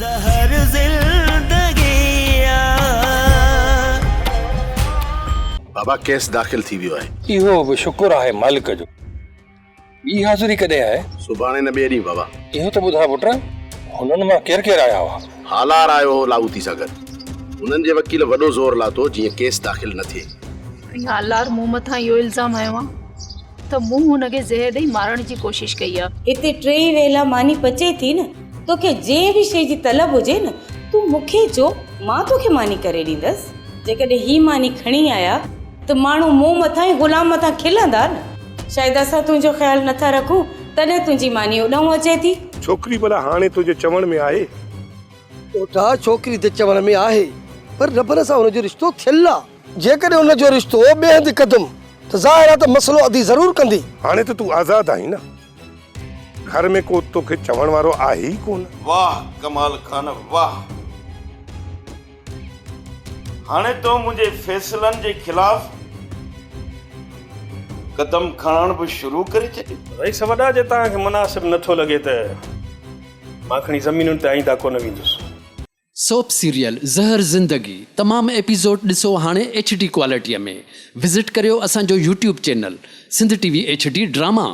ज़हर ज़िंदगी बाबा केस दाख़िल थी वियो आहे। इहो बि शुक्र आहे मालिक जो। ॿी हाज़िरी कॾहिं आहे? सुभाणे न ॿिए ॾींहुं बाबा। इहो त ॿुधा पुट, हुननि मां केरु केरु आया हुआ? हालार आयो हो लाहूती सां गॾु। हुननि जे वकील वॾो ज़ोर लाथो जीअं केस दाख़िल न थिए। हालार मूं मथां इहो इल्ज़ाम आयो आहे त मूं हुनखे ज़हर ॾेई मारण जी कोशिश कई आहे। हिते 3 वेला मानी पचे थी न, तोखे जंहिं बि शइ जी तलब हुजे न, तूं मूंखे चो, मां तोखे मानी करे ॾींदसि। जेकॾहिं ही मानी खणी आया त माण्हू मूं मथां ई गुलाम मथां खिलंदा न। शायदि असां तुंहिंजो ख़्यालु नथा रखूं तॾहिं तुंहिंजी मानी ओॾां अचे थी। छोकिरी भला हाणे तुंहिंजे चवण में आहे? ओटा छोकिरी त चवण में आहे, पर रबर सां हुनजो रिश्तो थियल आहे। जेकॾहिं हुनजो रिश्तो ॿिए हंधि कंदुमि त ज़ाहिर आहे त मसलो अदी ज़रूर कंदी। हाणे त तूं आज़ाद आहीं न, घर में को तोखे चवण वारो आहे ई कोन। वाह कमाल खान वाह। हाणे तो मुझे फैसलन जे खिलाफ कदम खणण भी शुरू करे छॾी। रईस वॾा जे तव्हांखे मुनासिब नथो लॻे त मां खणी ज़मीनुनि ते आईंदा कोन वेंदुसि। सोप सीरियल ज़हर ज़िंदगी तमाम एपिसोड ॾिसो हाणे HD क्वालिटीअ में। विज़िट करियो असांजो YouTube channel Sindh TV HD drama.